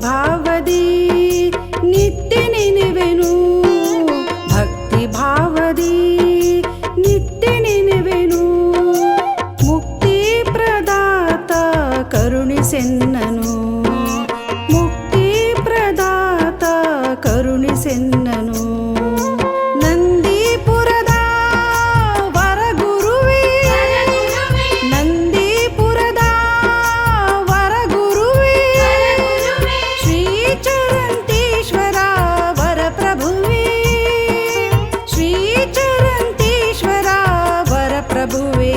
ಭಾವದಿ ನಿತ್ಯ ನೆನೆವೆನು, ಭಕ್ತಿ ಭಾವದಿ ನಿತ್ಯ ನೆನೆವೆನು. ಮುಕ್ತಿ ಪ್ರದಾತ ಕರುಣಿಸೆನ್ನನು, ಮುಕ್ತಿ ಪ್ರದಾತ ಕರುಣಿಸೆನ್ನನು. ನಂದೀಪುರದ ವರಗುರುವೇ, ನಂದೀಪುರದ ವರಗುರುವೇ, ಶ್ರೀಚರಂತೇಶ್ವರ ವರಪ್ರಭುವೇ, ಶ್ರೀಚರಂತೇಶ್ವರ ವರಪ್ರಭುವೇ.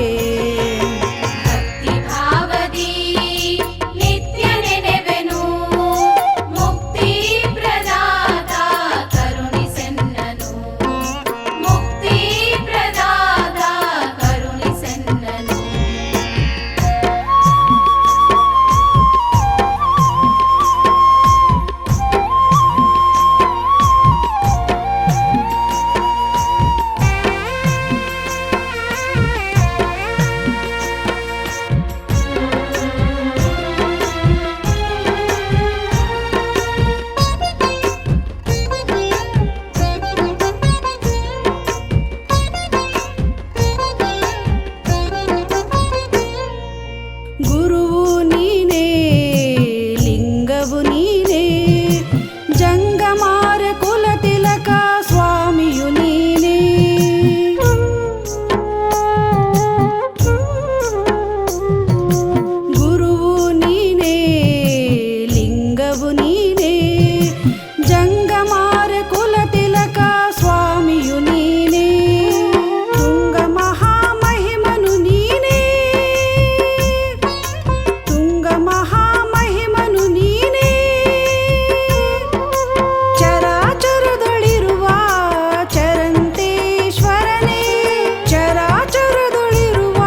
ಗುರುವು ನೀನೇ, ಲಿಂಗವು ನೀನೇ, ಜಂಗಮಾರ ಕುಲ ತಿಲಕ ಸ್ವಾಮಿಯು ನೀನೇ. ಗುರುವು ನೀನೇ, ಲಿಂಗವು ನೀನೇ, ಜಂಗಮಾರ ಕುಲ ತಿಲಕ ಸ್ವಾಮಿಯು ನೀನೇ. ತುಂಗ ಮಹಾಮಹಿಮನು ನೀನೇ, ತುಂಗ ಮಹಾಮಹಿಮನು ನೀನೇ. ಚರಾಚರದೊಳಿರುವ ಚರಂತೇಶ್ವರನೇ, ಚರಾಚರದೊಳಿರುವ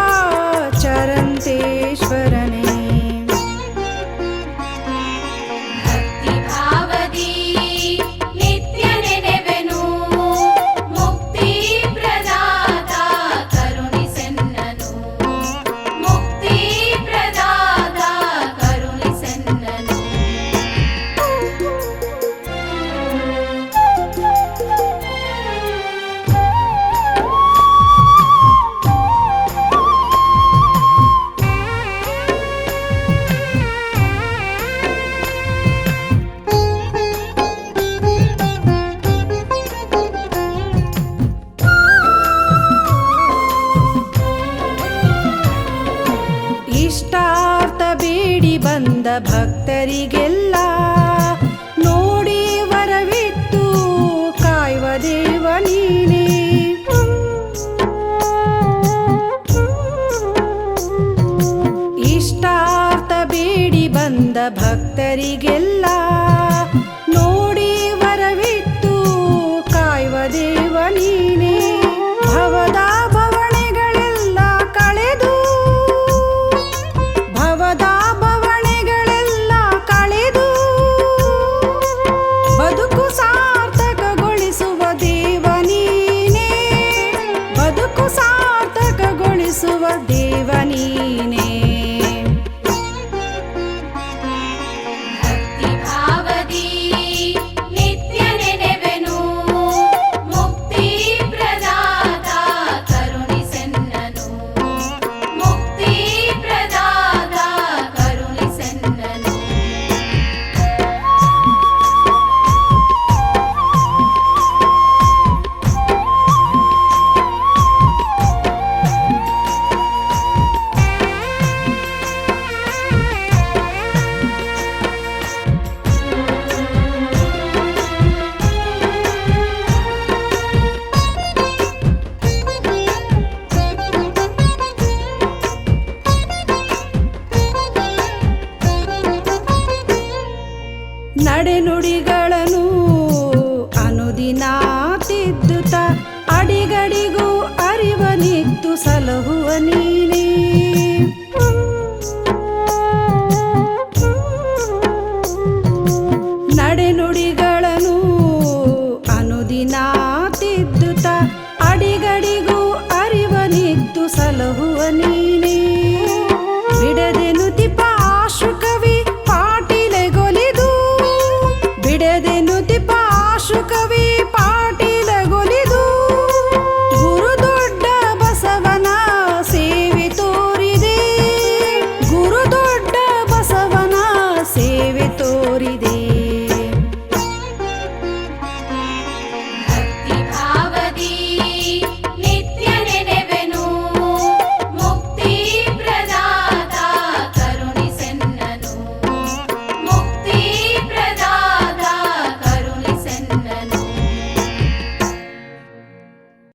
ಚರಂತೇಶ್ವರನೇ. ಇಷ್ಟಾರ್ಥ ಬೇಡಿ ಬಂದ ಭಕ್ತರಿಗೆಲ್ಲ ನೋಡಿ ವರವಿತ್ತು ಕಾಯುವ ದೇವ ನೀನೇ. ಇಷ್ಟಾರ್ಥ ಬೇಡಿ ಬಂದ ಭಕ್ತರಿಗೆಲ್ಲ ನೋಡಿ ವರವಿತ್ತು ಕಾಯುವ ದೇವ ನೀನೇ. ಭವದ ಭವಣೆಗಳೆಲ್ಲ ಕಳೆದು, ಭವದ ಭವಣೆಗಳೆಲ್ಲ ಕಳೆದು, ಬದುಕು ಸಾರ್ಥಕಗೊಳಿಸುವ ದೇವ ನೀನೇ, ಬದುಕು ಸಾರ್ಥಕಗೊಳಿಸುವ ದೇವ ನೀನೇ. ನಡೆನುಡಿಗಳನ್ನು ಅನುದಿನ